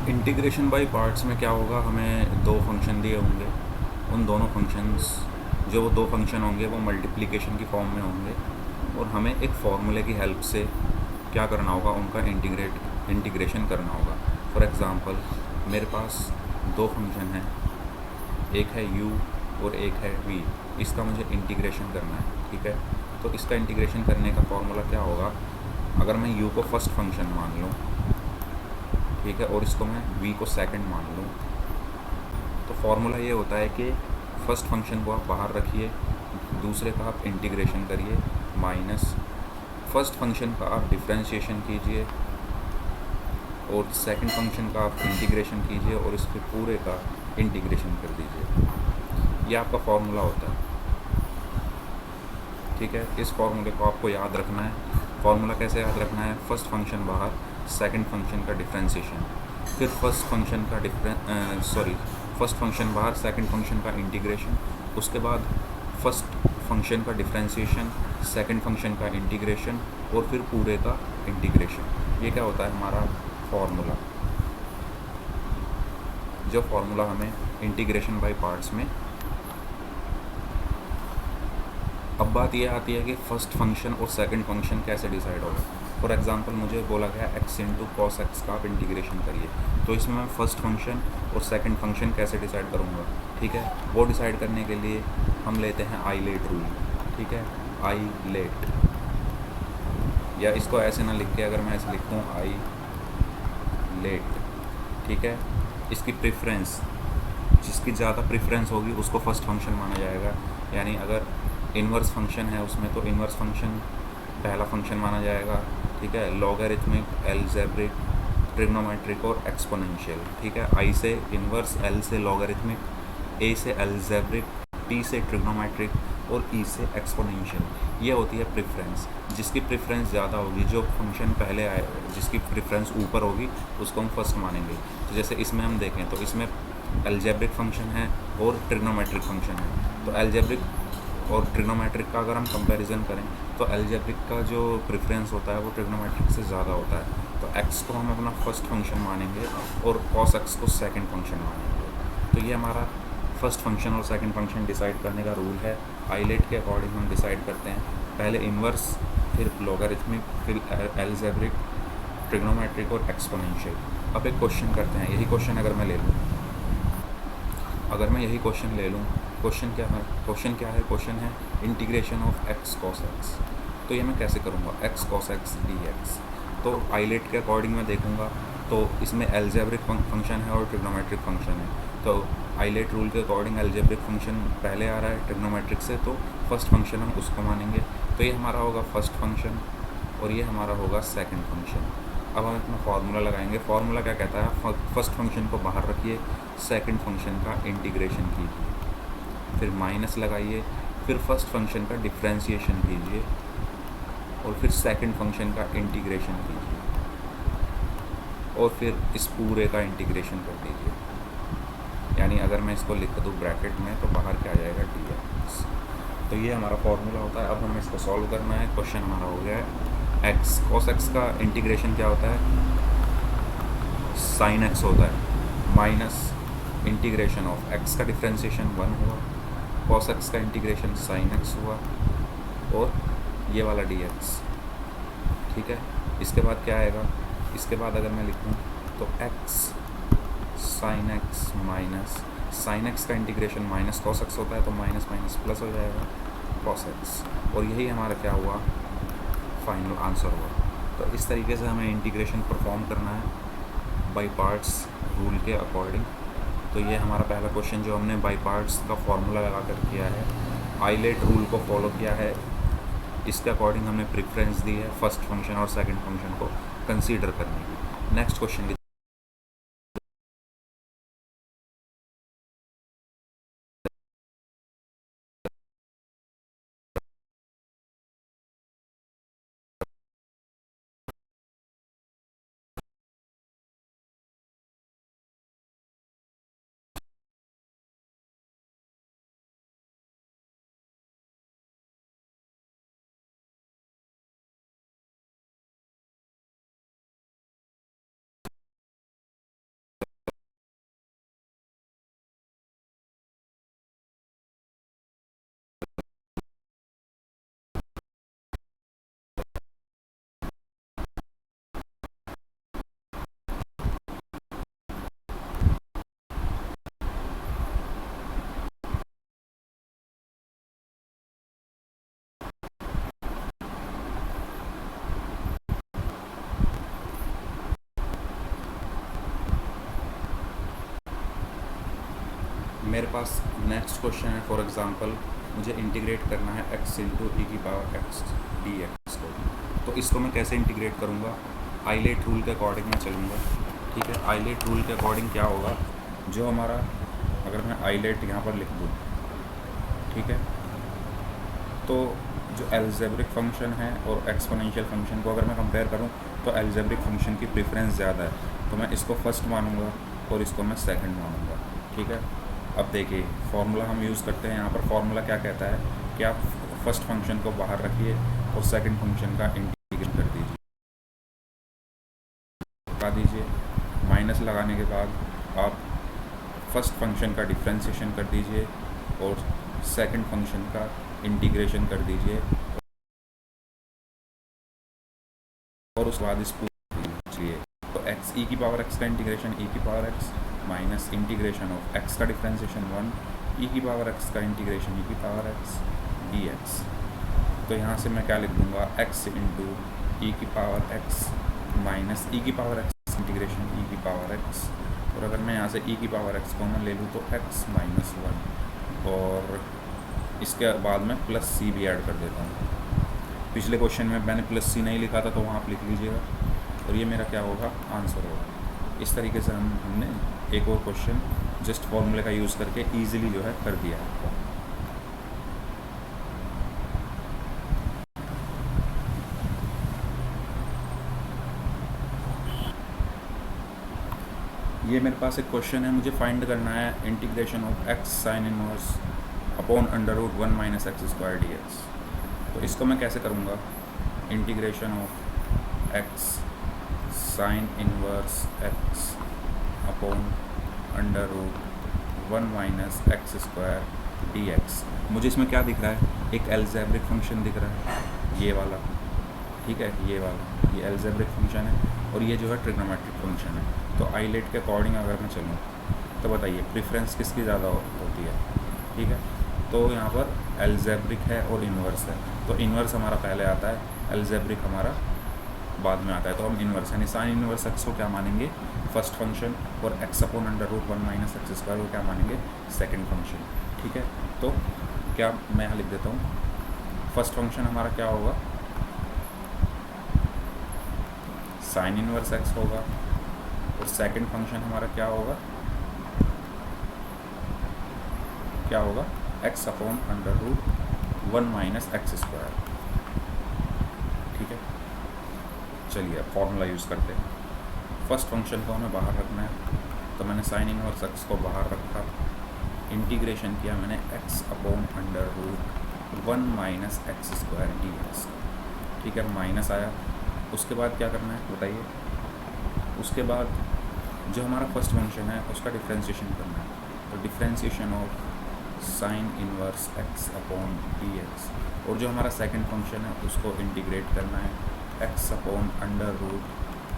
Integration by parts में क्या होगा, हमें दो फंक्शन दिए होंगे, उन दोनों फंक्शंस जो वो दो फंक्शन होंगे वो मल्टीप्लिकेशन की फॉर्म में होंगे, और हमें एक फार्मूले की हेल्प से क्या करना होगा, उनका इंटीग्रेशन करना होगा। फॉर एग्ज़ाम्पल मेरे पास दो फंक्शन हैं, एक है u और एक है v। इसका मुझे इंटीग्रेशन करना है, ठीक है। तो इसका इंटीग्रेशन करने का फॉर्मूला क्या होगा, अगर मैं u को फर्स्ट फंक्शन मान लूँ, ठीक है, और इसको मैं v को सेकंड मान लूँ, तो फार्मूला ये होता है कि फर्स्ट फंक्शन को आप बाहर रखिए, दूसरे का आप इंटीग्रेशन करिए, माइनस फर्स्ट फंक्शन का आप डिफ्रेंशिएशन कीजिए और सेकंड फंक्शन का आप इंटीग्रेशन कीजिए और इसके पूरे का इंटीग्रेशन कर दीजिए। ये आपका फार्मूला होता है, ठीक है। इस फार्मूले को आपको याद रखना है। फार्मूला कैसे याद रखना है, फर्स्ट फंक्शन बाहर, सेकंड फंक्शन का डिफ्रेंशिएशन, फिर फर्स्ट फंक्शन का फर्स्ट फंक्शन बाहर, सेकंड फंक्शन का इंटीग्रेशन, उसके बाद फर्स्ट फंक्शन का डिफ्रेंशिएशन, सेकंड फंक्शन का इंटीग्रेशन और फिर पूरे का इंटीग्रेशन। ये क्या होता है हमारा फार्मूला, जो फार्मूला हमें इंटीग्रेशन बाय पार्ट्स में। अब बात ये आती है कि फर्स्ट फंक्शन और सेकंड फंक्शन कैसे डिसाइड होगा। फॉर एग्जांपल मुझे बोला गया x इंटू कॉस एक्स का आप इंटीग्रेशन करिए, तो इसमें मैं फर्स्ट फंक्शन और सेकंड फंक्शन कैसे डिसाइड करूँगा, ठीक है। वो डिसाइड करने के लिए हम लेते हैं आईलेट रूल, ठीक है। आईलेट, या इसको ऐसे ना लिख के अगर मैं ऐसे लिखूँ आई लेट, ठीक है। इसकी प्रेफरेंस, जिसकी ज़्यादा प्रेफरेंस होगी उसको फर्स्ट फंक्शन माना जाएगा। यानी अगर इन्वर्स फंक्शन है उसमें, तो इन्वर्स फंक्शन पहला फंक्शन माना जाएगा, ठीक है। लॉगरिथमिक, अलजेब्रिक, ट्रिग्नोमेट्रिक और एक्सपोनेंशियल, ठीक है। आई से इन्वर्स, एल से लॉगरिथमिक, ए से अलजेब्रिक, टी से ट्रिग्नोमेट्रिक और ई से एक्सपोनेंशियल। ये होती है प्रेफरेंस। जिसकी प्रेफरेंस ज़्यादा होगी, जो फंक्शन पहले आए, जिसकी प्रेफरेंस ऊपर होगी, उसको हम फर्स्ट मानेंगे। तो जैसे इसमें हम देखें तो इसमें अलजेब्रिक फंक्शन है और ट्रिग्नोमेट्रिक फंक्शन है। तो अलजेब्रिक और ट्रिग्नोमेट्रिक का अगर हम कंपैरिजन करें तो अलजेब्रिक का जो प्रेफरेंस होता है वो ट्रिग्नोमेट्रिक से ज़्यादा होता है। तो एक्स को हम अपना फर्स्ट फंक्शन मानेंगे और कॉस एक्स को सेकंड फंक्शन मानेंगे। तो ये हमारा फर्स्ट फंक्शन और सेकंड फंक्शन डिसाइड करने का रूल है। आईलेट के अकॉर्डिंग हम डिसाइड करते हैं, पहले इन्वर्स, फिर लॉगरिथमिक, फिर अलजेब्रिक, ट्रिग्नोमेट्रिक और एक्सपोनेंशियल। अब एक क्वेश्चन करते हैं, यही क्वेश्चन अगर मैं ले लूँ, अगर मैं यही क्वेश्चन ले लूँ, क्वेश्चन क्या है, क्वेश्चन है integration of x cos x. तो ये मैं कैसे करूँगा, x cos x d x. तो आईलेट के अकॉर्डिंग मैं देखूँगा तो इसमें अलजेब्रिक फंक्शन है और ट्रिग्नोमेट्रिक फंक्शन है। तो आईलेट रूल के अकॉर्डिंग अलजेब्रिक फंक्शन पहले आ रहा है ट्रिग्नोमेट्रिक से, तो फर्स्ट फंक्शन हम उसको मानेंगे। तो ये हमारा होगा फर्स्ट फंक्शन और ये हमारा होगा सेकंड फंक्शन। अब हम अपना फार्मूला लगाएंगे। फार्मूला क्या कहता है, फर्स्ट फंक्शन को बाहर रखिए, सेकंड फंक्शन का इंटीग्रेशन कीजिए, फिर माइनस लगाइए, फिर फर्स्ट फंक्शन का डिफ्रेंशिएशन कीजिए और फिर सेकंड फंक्शन का इंटीग्रेशन कीजिए और फिर इस पूरे का इंटीग्रेशन कर दीजिए। यानी अगर मैं इसको लिख दूँ ब्रैकेट में तो बाहर क्या आ जाएगा, डी एक्स। तो ये हमारा फार्मूला होता है। अब हमें इसको सॉल्व करना है। क्वेश्चन हमारा हो गया है एक्स कॉस एक्स का इंटीग्रेशन क्या होता है, साइन एक्स होता है, माइनस इंटीग्रेशन ऑफ एक्स का डिफ्रेंशिएशन 1 हुआ, कॉस एक्स का इंटीग्रेशन साइन एक्स हुआ और ये वाला डी एक्स, ठीक है। इसके बाद क्या आएगा, इसके बाद अगर मैं लिखूँ तो x sine x minus sine x का इंटीग्रेशन माइनस कॉस एक्स होता है, तो माइनस माइनस प्लस हो जाएगा कॉस एक्स। और यही हमारा क्या हुआ, फाइनल आंसर हुआ। तो इस तरीके से हमें इंटीग्रेशन परफॉर्म करना है बाई पार्ट्स रूल के अकॉर्डिंग। तो ये हमारा पहला क्वेश्चन जो हमने बाई पार्ट्स का फॉर्मूला लगा कर किया है, आईलेट रूल को फॉलो किया है, इसके अकॉर्डिंग हमने प्रेफरेंस दी है फर्स्ट फंक्शन और सेकंड फंक्शन को कंसीडर करने की। नेक्स्ट क्वेश्चन की मेरे पास नेक्स्ट क्वेश्चन है, फॉर एग्जांपल मुझे इंटीग्रेट करना है x इंटू ई की पावर x डी एक्स को। तो इसको मैं कैसे इंटीग्रेट करूँगा? आइलेट रूल के अकॉर्डिंग मैं चलूँगा। ठीक है, आइलेट रूल के अकॉर्डिंग क्या होगा, जो हमारा, अगर मैं आइलेट यहाँ पर लिख दूँ, ठीक है, तो जो एल्जेब्रिक फंक्शन है और एक्सपोनेंशियल फंक्शन को अगर मैं कंपेयर करूँ तो एल्जेब्रिक फंक्शन की प्रेफरेंस ज़्यादा है, तो मैं इसको फर्स्ट मानूंगा और इसको मैं सेकंड मानूंगा। ठीक है, अब देखिए फॉर्मूला हम यूज़ करते हैं। यहाँ पर फॉर्मूला क्या कहता है कि आप फर्स्ट फंक्शन को बाहर रखिए और सेकंड फंक्शन का इंटीग्रेशन कर दीजिए, लगा दीजिए। माइनस लगाने के बाद आप फर्स्ट फंक्शन का डिफ्रेंशिएशन कर दीजिए और सेकंड फंक्शन का इंटीग्रेशन कर दीजिए, और उसके बाद इस पूरे दीजिए। तो एक्स ई की पावर एक्स का इंटीग्रेशन ई की power x minus integration of x का डिफ्रेंशिएशन 1 ई की पावर एक्स का इंटीग्रेशन ई की पावर एक्स डी एक्स। तो यहाँ से मैं क्या लिख दूँगा, एक्स इंटू ई की पावर एक्स माइनस ई की पावर एक्स इंटीग्रेशन ई की पावर एक्स, और अगर मैं यहाँ से ई की पावर एक्स कॉमन ले लूँ तो एक्स माइनस 1, और इसके बाद मैं प्लस सी भी ऐड कर देता हूँ। पिछले क्वेश्चन में मैंने प्लस सी नहीं लिखा था, तो वहाँ आप लिख लीजिएगा, और ये मेरा क्या होगा, आंसर होगा। इस तरीके से हमने एक और क्वेश्चन जस्ट फॉर्मूले का यूज़ करके ईजिली जो है कर दिया है। ये मेरे पास एक क्वेश्चन है, मुझे फाइंड करना है integration of x sine inverse upon under root 1 minus x square d x. तो इसको मैं कैसे करूँगा, integration of x sine inverse x upon under root 1 minus x square d x. मुझे इसमें क्या दिख रहा है, एक एल्जेब्रिक फंक्शन दिख रहा है, ये वाला, ठीक है, ये वाला, ये एल्जेब्रिक फंक्शन है, और ये जो है ट्रिग्नोमेट्रिक फंक्शन है। तो आइलेट के अकॉर्डिंग अगर मैं चलूँ तो बताइए प्रेफरेंस किसकी ज़्यादा होती है? ठीक है, तो यहाँ पर एल्जेब्रिक है और इन्वर्स है, तो इन्वर्स हमारा पहले आता है, एल्जेब्रिक हमारा बाद में आता है। तो हम इन्वर्स यानी साइन इन्वर्स एक्स को क्या मानेंगे, फर्स्ट फंक्शन, और x upon under root 1 minus x square को क्या मानेंगे, सेकंड फंक्शन। ठीक है, तो क्या मैं यहाँ लिख देता हूँ, फर्स्ट फंक्शन हमारा क्या होगा, साइन इन्वर्स एक्स होगा, और सेकंड फंक्शन हमारा क्या होगा, x upon under root 1 minus x square. ठीक है, चलिए अब फॉर्मूला यूज़ करते हैं। फर्स्ट फंक्शन को हमें बाहर रखना है, तो मैंने साइन इनवर्स एक्स को बाहर रखा, इंटीग्रेशन किया मैंने x upon under root 1 minus x square d x. ठीक है, माइनस आया, उसके बाद क्या करना है बताइए, उसके बाद जो हमारा फर्स्ट फंक्शन है उसका डिफ्रेंशिएशन करना है। तो differentiation of sine inverse x upon d x, और जो हमारा सेकंड फंक्शन है उसको इंटीग्रेट करना है, x upon under root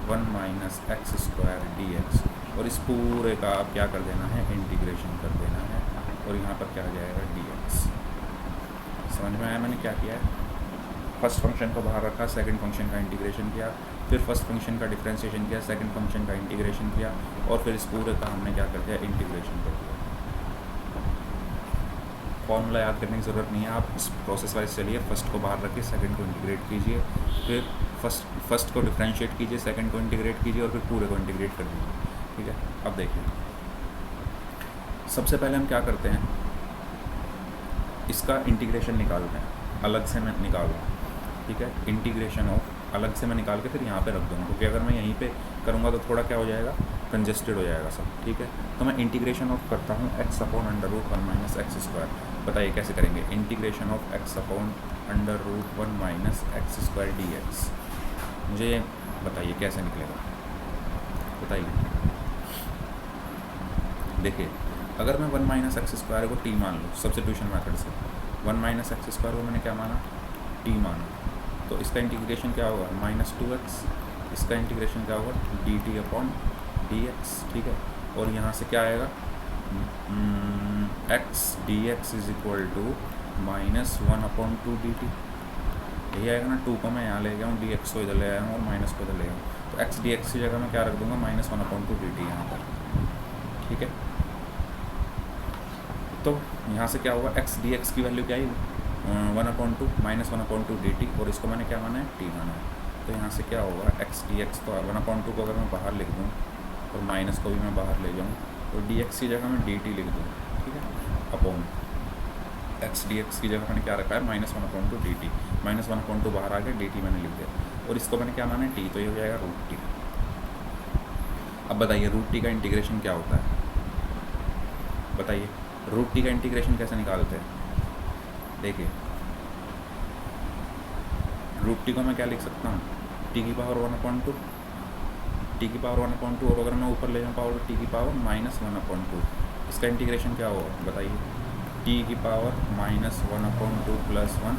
1 minus x square d x, और इस पूरे का आप क्या कर देना है, इंटीग्रेशन कर देना है, और यहाँ पर क्या आ जाएगा, डी एक्स। समझ में आया मैंने क्या किया है, फर्स्ट फंक्शन को बाहर रखा, सेकंड फंक्शन का इंटीग्रेशन किया, फिर फर्स्ट फंक्शन का डिफ्रेंशिएशन किया, सेकंड फंक्शन का इंटीग्रेशन किया, और फिर इस पूरे का हमने क्या कर दिया, इंटीग्रेशन कर दिया। फॉर्मूला याद करने की ज़रूरत नहीं है, आप इस प्रोसेस वाइज चलिए, फर्स्ट को बाहर रखिए, सेकंड को इंटीग्रेट कीजिए, फिर फर्स्ट को डिफ्रेंशिएट कीजिए, सेकंड को इंटीग्रेट कीजिए, और फिर पूरे को इंटीग्रेट कर दीजिए। ठीक है, अब देखिए सबसे पहले हम क्या करते हैं, इसका इंटीग्रेशन निकालते हैं, अलग से मैं निकालूँ। ठीक है, इंटीग्रेशन ऑफ अलग से मैं निकाल के फिर यहाँ पे रख दूँगा, क्योंकि अगर मैं यहीं पे करूँगा तो थोड़ा क्या हो जाएगा, कंजेस्टेड हो जाएगा सब। ठीक है, तो मैं इंटीग्रेशन ऑफ करता हूँ x upon under root 1 minus x square. बताइए कैसे करेंगे, integration of x upon under root 1 minus x square d x. मुझे ये बताइए कैसे निकलेगा, बताइए। देखिए अगर मैं 1 माइनस एक्स स्क्वायर को टी मान लूँ सब्स्टिट्यूशन मेथड से, 1 माइनस एक्स स्क्वायर को मैंने क्या माना, टी माना, तो इसका इंटीग्रेशन क्या होगा, -2x, इसका इंटीग्रेशन क्या होगा, dt अपॉन डी एक्स। ठीक है, और यहाँ से क्या आएगा, x dx is equal to -1/2 dt। यही आएगा ना, 2 को मैं यहाँ ले गया हूँ, dx को इधर ले आया हूँ और माइनस को इधर ले गया हूँ, तो x dx की जगह मैं क्या रख दूँगा, -1/2 dt यहाँ पर। ठीक है, तो यहाँ से क्या होगा, एक्स डी एक्स की वैल्यू क्या आई, 1/2 माइनस 1/2 डी टी, और इसको मैंने क्या माना है, टी माना है। तो यहाँ से क्या होगा, एक्स डी एक्स, तो 1/2 को अगर मैं बाहर लिख दूँ और माइनस को भी मैं बाहर ले जाऊँ, तो डी एक्स की जगह मैं डी टी लिख दूँ, ठीक है, अपॉन एक्स डी एक्स की जगह मैंने क्या रखा है, माइनस 1/2 डी टी, माइनस 1/2 बाहर आ गया, डी टी मैंने लिख दिया, और इसको मैंने क्या माना है, टी, तो ये हो जाएगा रूट टी। अब बताइए रूट टी का इंटीग्रेशन क्या होता है, बताइए रूट टी का इंटीग्रेशन कैसे निकालते हैं। देखिए रूट टी को मैं क्या लिख सकता हूँ, टी की पावर 1/2, टी की पावर 1/2, और अगर मैं ऊपर ले जाऊँ पावर टी की पावर माइनस 1/2, इसका इंटीग्रेशन क्या होगा बताइए, टी की power minus 1/2 plus 1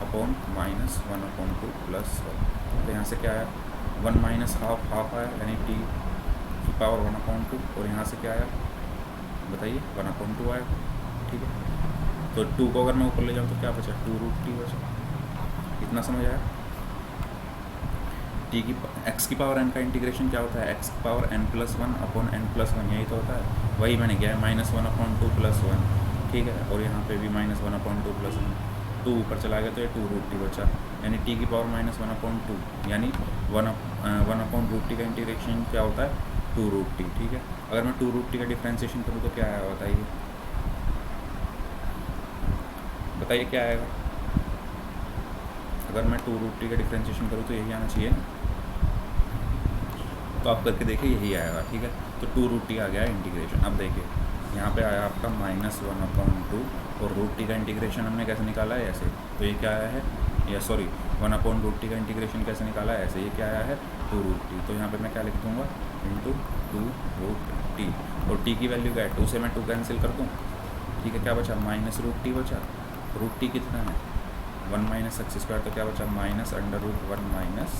upon minus 1/2 plus 1। तो यहाँ से क्या आया, 1 माइनस हाफ आया, यानी टी की पावर 1/2, और यहाँ से क्या आया बताइए 1/2 आया, ठीक है। तो 2 को अगर मैं ऊपर ले जाऊँ तो क्या बचा, 2 रूट टी बचा। इतना समझ आया। टी की एक्स की पावर एन का इंटीग्रेशन क्या होता है, एक्स की power n plus 1 upon n plus 1, यही तो होता है, वही मैंने किया है, माइनस 1/2 प्लस 1, ठीक है, और यहाँ पे भी माइनस 1/2 प्लस 1, 2 ऊपर चला गया तो ये 2 रूट टी बचा, यानी टी की पावर माइनस 1/2, यानी 1/√t का इंटीग्रेशन क्या होता है, 2 रूट टी, ठीक है। अगर मैं 2 रूट टी का डिफ्रेंशिएशन करूँ तो क्या आएगा बताइए, बताइए क्या आएगा, अगर मैं 2 रूट टी का डिफ्रेंशिएशन करूँ तो यही आना चाहिए ना, तो आप करके देखिए यही आएगा, ठीक है। तो 2 रूट टी आ गया इंटीग्रेशन। अब देखिए यहाँ पे आया आपका माइनस 1/2, और रूट टी का इंटीग्रेशन हमने कैसे निकाला है, ऐसे, तो ये क्या आया है, या सॉरी 1/√t का इंटीग्रेशन कैसे निकाला है, ऐसे, ये क्या आया है 2 रूट टी, तो यहाँ पे मैं क्या लिख दूँगा, इंटू 2 रूट टी, और टी की वैल्यू क्या है, 2 से मैं 2 कैंसिल कर दूँ, ठीक है, क्या बचा माइनस रूट टी बचा, रूट टी कितना है 1 माइनस एक्स स्क्वायर, तो क्या बचा माइनस √1 माइनस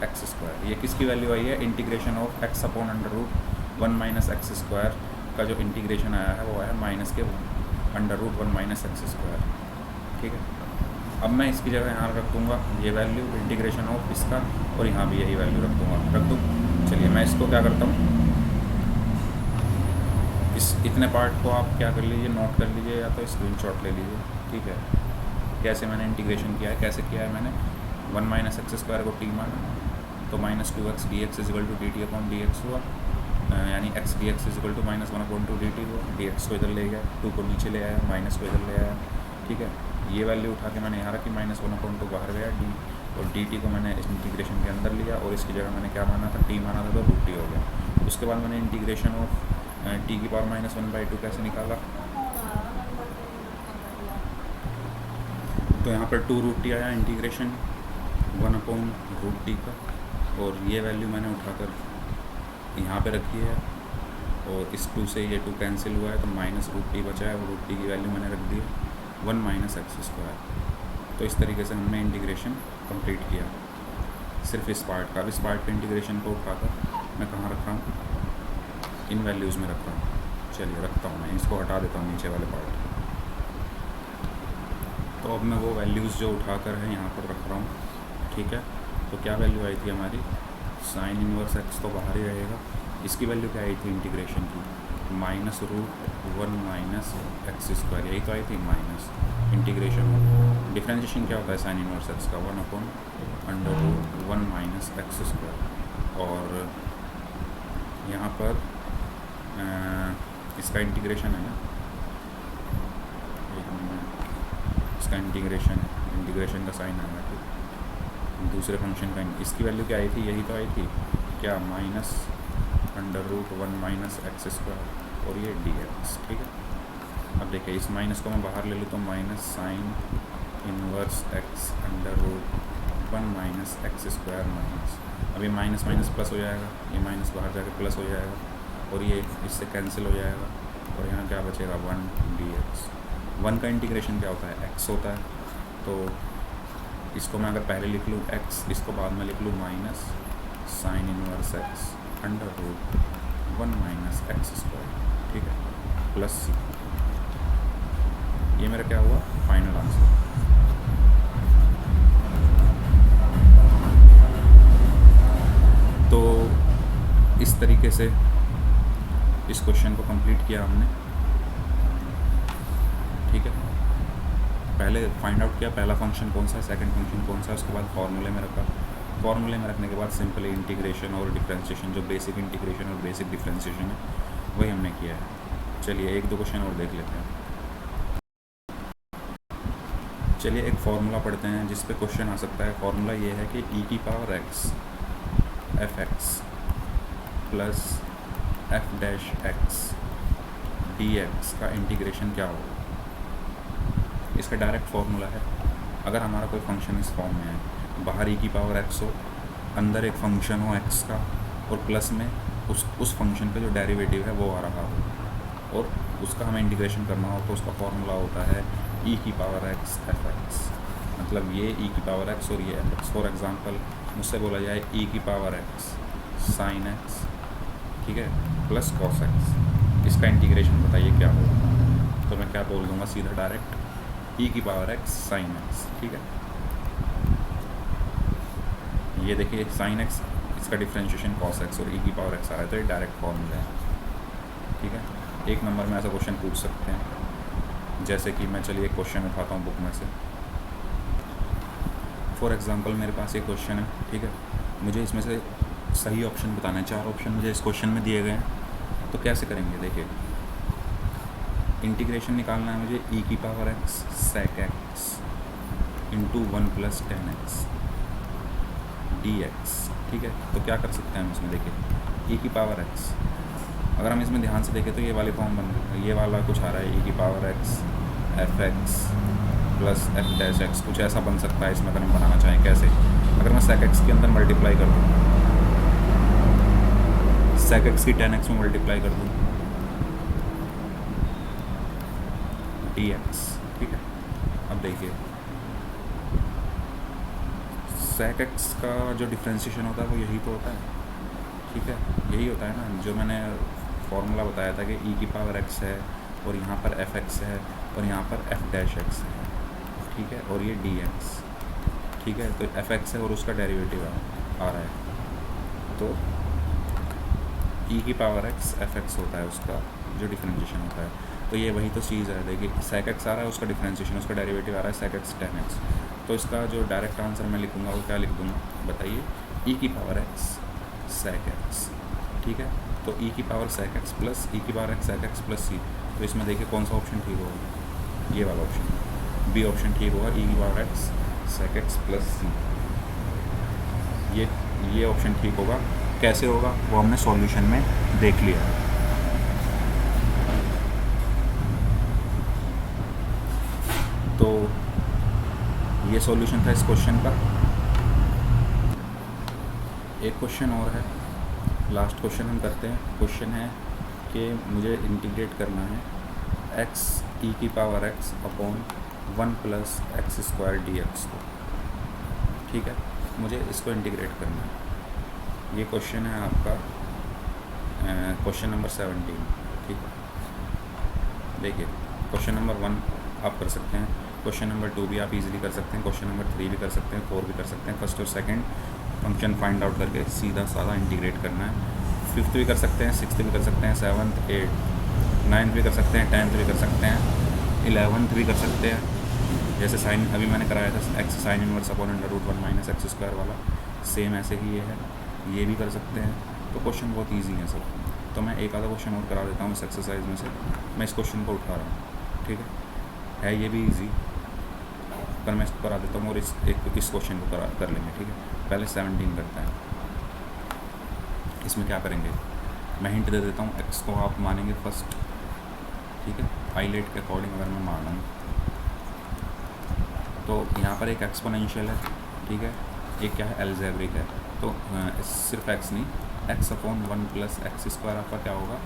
एक्स स्क्वायर। ये किसकी वैल्यू आई है, integration of x upon √1 minus x square का जो इंटीग्रेशन आया है वो आया माइनस के √1 माइनस एक्स स्क्वायर, ठीक है। अब मैं इसकी जगह यहाँ रख दूँगा ये वैल्यू इंटीग्रेशन ऑफ इसका, और यहाँ भी यही वैल्यू रख दूँगा, रख दूँ। चलिए मैं इसको क्या करता हूँ, इस इतने पार्ट को आप क्या कर लीजिए, नोट कर लीजिए या तो स्क्रीनशॉट ले लीजिए, ठीक है। कैसे मैंने इंटीग्रेशन किया है, कैसे किया है मैंने, 1 माइनस एक्स स्क्वायर को टी माना, तो minus 2x d x is equal to d t upon d x हुआ, यानी x d x is equal to minus 1/2 d t हुआ, डी एक्स को इधर ले गया, 2 को नीचे ले आया, माइनस को इधर ले आया, ठीक है। ये वैल्यू उठा के मैंने यहाँ रखी, माइनस 1/2 बाहर गया डी, और डी टी को मैंने इस इंटीग्रेशन के अंदर लिया, और इसकी जगह मैंने क्या माना था, टी माना था, तो रूट टी हो गया। उसके बाद मैंने इंटीग्रेशन ऑफ टी की पावर माइनस 1/2 कैसे निकाला, तो यहाँ पर 2 रूट टी आया इंटीग्रेशन 1/√t का, और ये वैल्यू मैंने उठाकर यहाँ पे रखी है, और इस 2 से ये 2 कैंसिल हुआ है, तो माइनस √t बचा है, और √t की वैल्यू मैंने रख दी है 1 माइनस एक्स स्क्वायर। तो इस तरीके से हमने इंटीग्रेशन कंप्लीट किया सिर्फ इस पार्ट का। अब इस पार्ट के इंटीग्रेशन को उठाकर मैं कहाँ रख रहा हूँ, इन वैल्यूज़ में रख रहा हूँ। चलिए रखता हूँ, मैं इसको हटा देता हूँ नीचे वाले पार्ट। तो अब मैं वो वैल्यूज़ जो उठाकर है यहाँ पर रख रहा हूँ, ठीक है। तो क्या वैल्यू आई थी हमारी, साइन इनवर्स एक्स तो बाहर ही रहेगा, इसकी वैल्यू क्या आई थी इंटीग्रेशन की, -√1 माइनस एक्स स्क्वायर, यही तो आई थी, माइनस इंटीग्रेशन। डिफ्रेंशिएशन क्या होता है साइन इनवर्स एक्स का, 1/√1 माइनस एक्स स्क्वायर, और यहाँ पर इसका इंटीग्रेशन है ना, इसका इंटीग्रेशन का साइन आएगा, ठीक। दूसरे फंक्शन का इसकी वैल्यू क्या आई थी, यही तो आई थी क्या, -√1 माइनस एक्स स्क्वायर, और ये डी एक्स, ठीक है। अब देखिए इस माइनस को मैं बाहर ले लूँ तो minus sign inverse x √1 minus x square minus, अब ये माइनस माइनस प्लस हो जाएगा, ये माइनस बाहर जाकर प्लस हो जाएगा, और ये इससे कैंसिल हो जाएगा, और यहाँ क्या बचेगा 1 डी एक्स। 1 का इंटीग्रेशन क्या होता है, x होता है, तो इसको मैं अगर पहले लिख लूँ x, इसको बाद में लिख लूँ minus sign inverse x √1 minus x square, ठीक है, प्लस c। ये मेरा क्या हुआ फाइनल आंसर। तो इस तरीके से इस क्वेश्चन को कंप्लीट किया हमने। ठीक है, पहले फाइंड आउट किया पहला फंक्शन कौन सा है, सेकंड फंक्शन कौन सा है, उसके बाद फार्मूले में रखा, फार्मूले में रखने के बाद सिंपली इंटीग्रेशन और डिफरेंशिएशन, जो बेसिक इंटीग्रेशन और बेसिक डिफरेंशिएशन है वही हमने किया है। चलिए एक दो क्वेश्चन और देख लेते हैं। चलिए एक फार्मूला पढ़ते हैं जिस पे क्वेश्चन आ सकता है। फार्मूला ये है कि ई की power x F x plus F dash x d x का इंटीग्रेशन क्या होगा। इसका डायरेक्ट फार्मूला है, अगर हमारा कोई फंक्शन इस फॉर्म में है, बाहर ई की पावर एक्स हो, अंदर एक फंक्शन हो एक्स का, और प्लस में उस फंक्शन का जो डेरिवेटिव है वो आ रहा हो और उसका हमें इंटीग्रेशन करना हो, तो उसका फार्मूला होता है ई की पावर एक्स एफ एक्स। मतलब ये ई की पावर एक्स और ये एफ एक्स। फॉर एग्ज़ाम्पल मुझसे बोला जाए ई की पावर एक्स साइन एक्स, ठीक है, प्लस कॉस एक्स, इसका इंटीग्रेशन बताइए क्या होगा। तो मैं क्या बोल दूँगा सीधा डायरेक्ट ई की पावर एक्स साइन एक्स, ठीक है। ये देखिए साइन एक्स, इसका डिफरेंशिएशन कॉस एक्स और ई की पावर एक्स आ रहा है, तो ये डायरेक्ट फॉर्मूला है, ठीक है। एक नंबर में ऐसा क्वेश्चन पूछ सकते हैं, जैसे कि मैं चलिए एक क्वेश्चन उठाता हूँ बुक में से। फॉर एग्जांपल मेरे पास एक क्वेश्चन है, ठीक है, मुझे इसमें से सही ऑप्शन बताना है। 4 ऑप्शन मुझे इस क्वेश्चन में दिए गए हैं, तो कैसे करेंगे। देखिए इंटीग्रेशन निकालना है मुझे ई की power x sec x into 1 plus ten x d x, ठीक है। तो क्या कर सकते हैं हम इसमें, देखिए ई की पावर एक्स, अगर हम इसमें ध्यान से देखें तो ये वाली फॉर्म बन रही है, ये वाला कुछ आ रहा है ई की power x F x plus F dash x, कुछ ऐसा बन सकता है इसमें अगर हम बनाना चाहें। कैसे, अगर मैं सेक एक्स के अंदर मल्टीप्लाई कर दूँ, सेक एक्स की 10x में मल्टीप्लाई कर दूँ डी एक्स, ठीक है। अब देखिए सेक एक्स का जो डिफ्रेंशिएशन होता है वो यही तो होता है, ठीक है, यही होता है ना, जो मैंने फार्मूला बताया था कि ई की पावर एक्स है और यहाँ पर एफ एक्स है और यहाँ पर एफ डैश एक्स है, ठीक है, और ये डी एक्स, ठीक है। तो एफ एक्स है और उसका डेरिवेटिव आ रहा है, तो ई की पावर एक्स एफ एक्स होता है उसका जो डिफरेंशिएशन होता है। तो ये वही तो चीज़ है, देखिए सेक एक्स आ रहा है, उसका डिफरेंशिएशन, उसका डेरिवेटिव आ रहा है सेक एक्स टेन एक्स। तो इसका जो डायरेक्ट आंसर मैं लिखूँगा वो क्या लिख दूँगा, बताइए, ई की पावर एक्स सेक एक्स, ठीक है। तो ई की power sec x plus e की power x sec x plus c. तो इसमें देखिए कौन सा ऑप्शन ठीक होगा, ये वाला ऑप्शन, बी ऑप्शन ठीक होगा, ई की power x sec x plus c, ये ऑप्शन ठीक होगा। कैसे होगा वो हमने सॉल्यूशन में देख लिया है। तो ये सॉल्यूशन था इस क्वेश्चन का। एक क्वेश्चन और है, लास्ट क्वेश्चन हम करते हैं। क्वेश्चन है कि मुझे इंटीग्रेट करना है एक्स ई की power x upon 1 plus x square d x को, ठीक है, मुझे इसको इंटीग्रेट करना है। ये क्वेश्चन है आपका क्वेश्चन नंबर 17, ठीक है। देखिए क्वेश्चन नंबर 1 आप कर सकते हैं, क्वेश्चन नंबर 2 भी आप इजीली कर सकते हैं, क्वेश्चन नंबर 3 भी कर सकते हैं, 4 भी कर सकते हैं। फर्स्ट और सेकंड फंक्शन फाइंड आउट करके सीधा साधा इंटीग्रेट करना है। 5th भी कर सकते हैं, 6th भी कर सकते हैं, 7th 8th 9th भी कर सकते हैं, 10th भी कर सकते हैं, 11th भी कर सकते हैं। जैसे साइन अभी मैंने कराया था x sine inverse upon under root 1 minus x square वाला, सेम ऐसे ही ये है, ये भी कर सकते हैं। तो क्वेश्चन बहुत ईजी है सब। तो मैं एक आधा क्वेश्चन और करा देता हूँ इस एक्सरसाइज में से। मैं इस क्वेश्चन को उठा रहा हूँ, ठीक है ये भी ईजी, पर मैं इसको करा देता हूँ और इस क्वेश्चन को कर लेंगे, ठीक है। पहले 17 करते हैं। इसमें क्या करेंगे, मैं हिंट दे देता हूँ, एक्स को आप मानेंगे फर्स्ट, ठीक है, हाईलाइट के अकॉर्डिंग अगर मैं मानूँ तो यहाँ पर एक एक्सपोनेंशियल है, ठीक है, एक क्या है एल्जेब्रिक है। तो सिर्फ एक्स नहीं, x upon 1 plus x square आपका क्या होगा,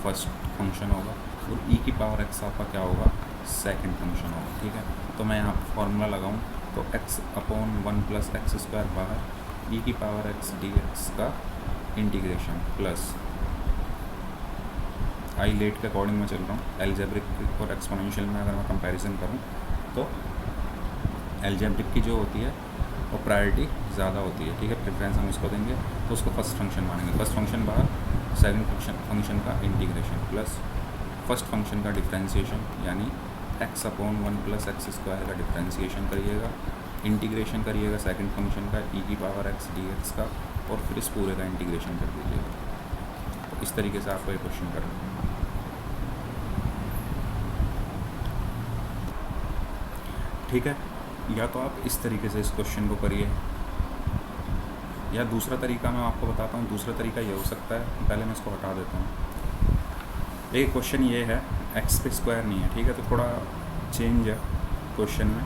फर्स्ट फंक्शन होगा, और ई की पावर एक्स आपका क्या होगा, सेकंड फंक्शन होगा, ठीक है। तो मैं यहाँ फार्मूला लगाऊँ तो x upon 1 plus x square बाहर, ई की पावर एक्स डी एक्स का इंटीग्रेशन प्लस आई लेट के अकॉर्डिंग मैं चल रहा हूँ, एल्जेब्रिक और एक्सपोनेंशियल में अगर मैं कंपैरिजन करूँ तो एल्जेब्रिक की जो होती है वो प्रायोरिटी ज़्यादा होती है, ठीक है, प्रेफरेंस हम इसको देंगे, तो उसको फर्स्ट फंक्शन मानेंगे। फर्स्ट फंक्शन बाहर, सेकंड फंक्शन का इंटीग्रेशन प्लस फर्स्ट फंक्शन का डिफरेंशिएशन यानी एक्स अपॉन 1+x² का डिफ्रेंसिएशन करिएगा, इंटीग्रेशन करिएगा सेकंड फंक्शन का e की पावर x dx का, और फिर इस पूरे का इंटीग्रेशन कर दीजिएगा। तो इस तरीके से आपको ये क्वेश्चन करना है। ठीक है, या तो आप इस तरीके से इस क्वेश्चन को करिए, या दूसरा तरीका मैं आपको बताता हूँ। दूसरा तरीका ये हो सकता है, पहले मैं इसको हटा देता हूँ। एक क्वेश्चन ये है एक्स पे स्क्वायर नहीं है, ठीक है, तो थोड़ा चेंज है क्वेश्चन में।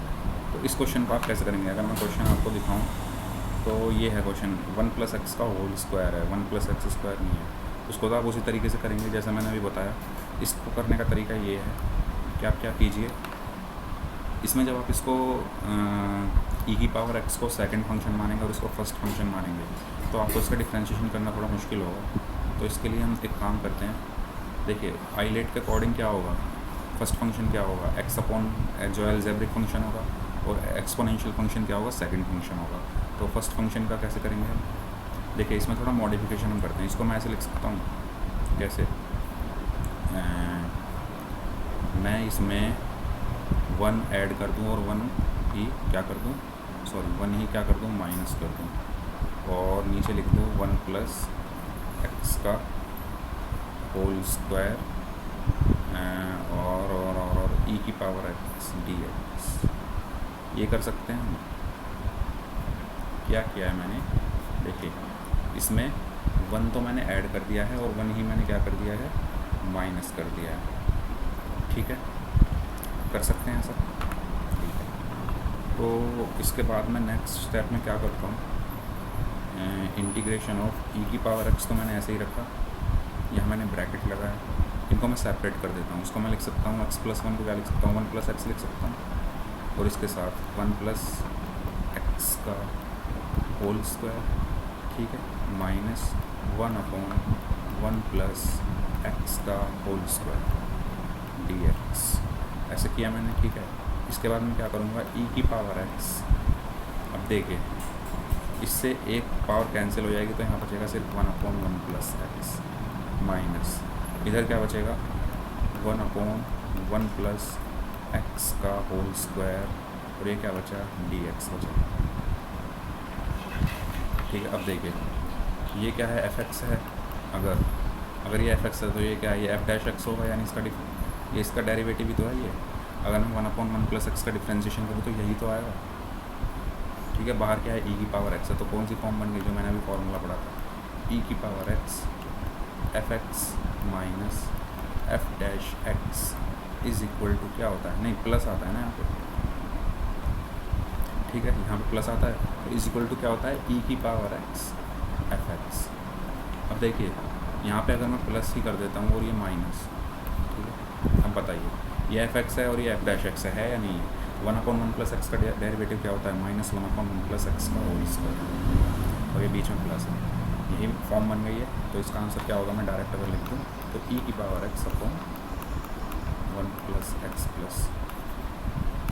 तो इस क्वेश्चन को आप कैसे करेंगे, अगर मैं क्वेश्चन आपको दिखाऊं तो ये है क्वेश्चन 1+x का होल स्क्वायर है, 1+x² नहीं है। उसको तो आप उसी तरीके से करेंगे जैसा मैंने अभी बताया। इसको करने का तरीका ये है कि आप क्या कीजिए, इसमें जब आप इसको e की पावर x को सेकंड फंक्शन मानेंगे और इसको फर्स्ट फंक्शन मानेंगे, तो आपको इसका डिफ्रेंशिएशन करना थोड़ा मुश्किल होगा। तो इसके लिए हम एक काम करते हैं, देखिए आइलेट के अकॉर्डिंग क्या होगा, फर्स्ट फंक्शन क्या होगा, x अपॉन जो एल्जेब्रिक फंक्शन होगा, और एक्सपोनेंशियल फंक्शन क्या होगा, सेकंड फंक्शन होगा। तो फर्स्ट फंक्शन का कैसे करेंगे हम, देखिए इसमें थोड़ा मॉडिफिकेशन हम करते हैं। इसको मैं ऐसे लिख सकता हूँ, कैसे, मैं इसमें 1 ऐड कर दूँ और 1 ही क्या कर दूँ, सॉरी 1 ही क्या कर दूँ, माइनस कर दूँ, और नीचे लिख दूँ 1+x का होल स्क्वायर और e की पावर x dx। ये कर सकते हैं हम। क्या किया है मैंने, देखिए इसमें 1 तो मैंने ऐड कर दिया है और 1 ही मैंने क्या कर दिया है, माइनस कर दिया है। ठीक है, कर सकते हैं ऐसा, ठीक है। तो इसके बाद मैं नेक्स्ट स्टेप में क्या करता हूँ, इंटीग्रेशन ऑफ e की पावर x तो मैंने ऐसे ही रखा, यहाँ मैंने ब्रैकेट लगाया, इनको मैं सेपरेट कर देता हूँ। इसको मैं लिख सकता हूँ x+1 को क्या लिख सकता हूँ, 1+x लिख सकता हूँ, और इसके साथ 1+x का होल स्क्वायर, ठीक है, -1 अपॉन 1+x का होल स्क्वायर dx। ऐसे किया मैंने, ठीक है। इसके बाद मैं क्या करूँगा, e की पावर x, अब देखिए इससे एक पावर कैंसिल हो जाएगी, तो यहाँ बचेगा सिर्फ 1 अपॉन 1+x माइनस, इधर क्या बचेगा 1 अपॉन 1+x का होल स्क्वायर, और ये क्या बचा, dx बचा। ठीक है, अब देखिए ये क्या है, fx है। अगर ये fx है तो ये क्या है, ये f' होगा, यानी इसका डेरिवेटिव ही तो है ये। अगर मैं 1 अपॉन 1+x का डिफ्रेंशिएशन करूँ तो यही तो आएगा। ठीक है, बाहर क्या है, e की पावर x है, तो कौन सी फॉर्म बन गई जो मैंने अभी फॉर्मूला पढ़ा था, e की power x fx minus f' is equal to क्या होता है, नहीं प्लस आता है ना यहाँ पे, ठीक है, यहाँ पे प्लस आता है, तो इज़ इक्वल टू क्या होता है, e की पावर x fx। अब देखिए यहाँ पे अगर मैं प्लस ही कर देता हूँ और ये माइनस, ठीक है, अब बताइए ये fx है और ये f' है या नहीं है। 1 अपॉन 1+x का डेरिवेटिव क्या होता है, -1 अपॉन 1+x का होल स्क्वायर, और ये बीच में प्लस है, यही फॉर्म बन गई है। तो इसका आंसर क्या होगा, मैं डायरेक्ट अगर लिख दूँ तो e की power x upon 1+x plus,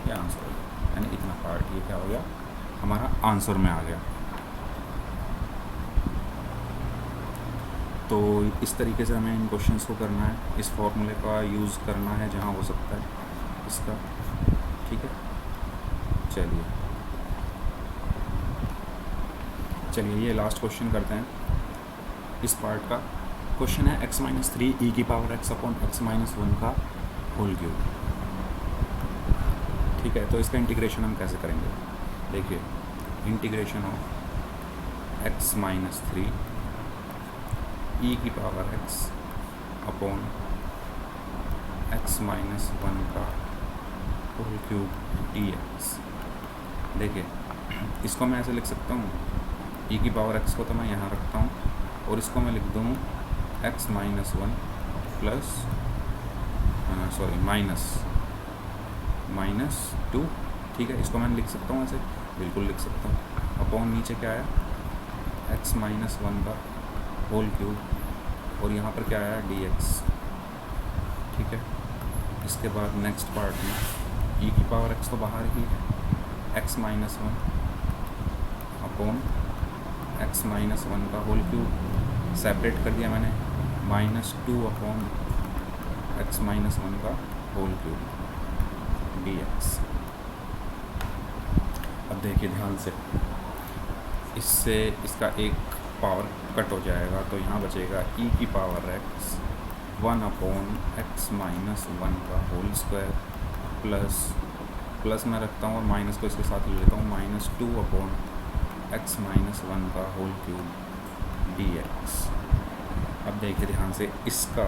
ये आंसर हो गया, यानी इतना पार्ट ये क्या हो गया, हमारा आंसर में आ गया। तो इस तरीके से हमें इन क्वेश्चंस को करना है, इस फॉर्मूले का यूज़ करना है जहाँ हो सकता है इसका, ठीक है। चलिए ये लास्ट क्वेश्चन करते हैं इस पार्ट का। क्वेश्चन है x-3 e की पावर x अपॉन x-1 का होल क्यूब। ठीक है, तो इसका इंटीग्रेशन हम कैसे करेंगे, देखिए इंटीग्रेशन ऑफ x-3 e की पावर x अपॉन x-1 का होल क्यूब dx। देखिए इसको मैं ऐसे लिख सकता हूँ, e की पावर x को तो मैं यहाँ रखता हूँ और इसको मैं लिख दूँ x-1 प्लस -2। ठीक है, इसको मैं लिख सकता हूँ ऐसे, बिल्कुल लिख सकता हूँ। अपॉन नीचे क्या आया, x-1 का होल क्यूब, और यहाँ पर क्या आया dx। ठीक है, इसके बाद नेक्स्ट पार्ट में e की पावर x तो बाहर ही है, x-1 अपॉन x-1 का होल क्यूब सेपरेट कर दिया मैंने, -2 अपॉन x-1 का होल क्यूब। dx। अब देखिए ध्यान से, इससे इसका एक पावर कट हो जाएगा, तो यहाँ बचेगा e की पावर x 1/x माइनस 1 का होल स्क्वायर प्लस मैं रखता हूँ और माइनस को इसके साथ ले लेता हूँ, -2/x माइनस 1 का होल क्यूब dx। अब देखिए ध्यान से, इसका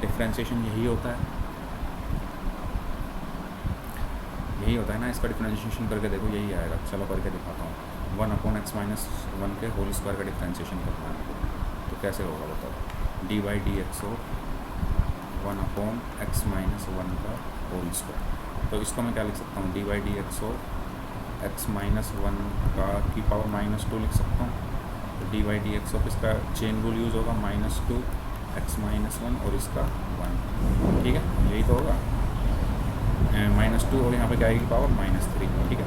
डिफ्रेंशिएशन यही होता है ना, इसका डिफ्रेंशिएशन करके देखो यही आएगा। चलो करके दिखाता हूँ। 1/x माइनस 1 के होल स्क्वायर का डिफ्रेंशिएशन करना है, तो कैसे होगा बताओ। dy dx हो 1/x माइनस 1 का होल स्क्वायर, तो इसको मैं क्या लिख सकता हूँ, dy dx हो x माइनस 1 का की पावर -2 लिख सकता हूँ। तो dy dx ऑफ इसका चेन रूल यूज़ होगा, -2x माइनस 1 और इसका 1, ठीक है, यही तो होगा। -2 और यहाँ पे क्या आएगी पावर -3, ठीक है।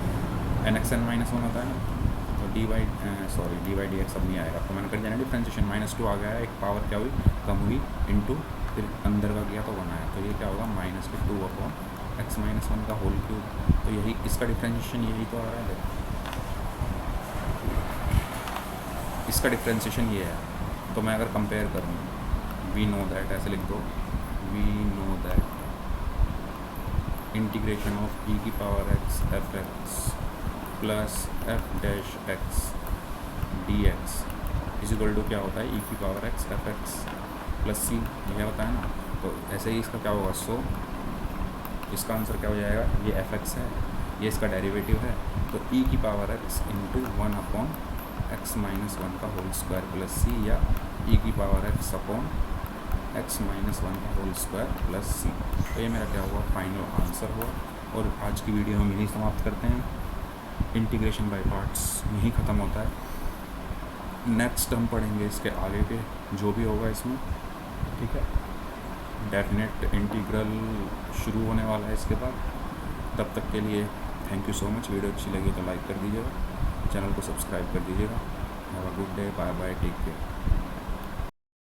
nxn माइनस 1 होता है ना, तो dy dx अब नहीं आएगा, तो मैंने कर दिया ना डिफ्रेंशिएशन, -2 आ गया, एक पावर क्या हुई, कम हुई, इंटू फिर अंदर का गया तो 1 आया, तो ये क्या होगा -2/x माइनस 1 का होल क्यूब। तो यही इसका डिफ्रेंशिएशन यही तो आ रहा है, इसका डिफ्रेंशिएशन ये है। तो मैं अगर कंपेयर करूँ, वी नो दैट, ऐसे लिख दो, we know that integration of e की power x fx plus f dash x dx is equal to क्या होता है, e की power x fx plus c, यह होता है ना। तो ऐसे ही इसका क्या होगा, सो इसका आंसर क्या हो जाएगा, ये fx है, ये इसका डेरिवेटिव है, तो e की power x into 1/x minus 1 का होल स्क्वायर प्लस c, या e की power x upon x minus 1 का होल स्क्वायर प्लस c। तो ये मेरा क्या हुआ, फाइनल आंसर हुआ। और आज की वीडियो हम यहीं समाप्त करते हैं। इंटीग्रेशन बाय पार्ट्स यहीं ख़त्म होता है। नेक्स्ट हम पढ़ेंगे इसके आगे के जो भी होगा इसमें, ठीक है। डेफिनेट इंटीग्रल शुरू होने वाला है इसके बाद। तब तक के लिए thank you so much. Video अच्छी लगी तो लाइक कर दीजिएगा, चैनल को सब्सक्राइब कर दीजिएगा। Have a good day, bye bye, take care.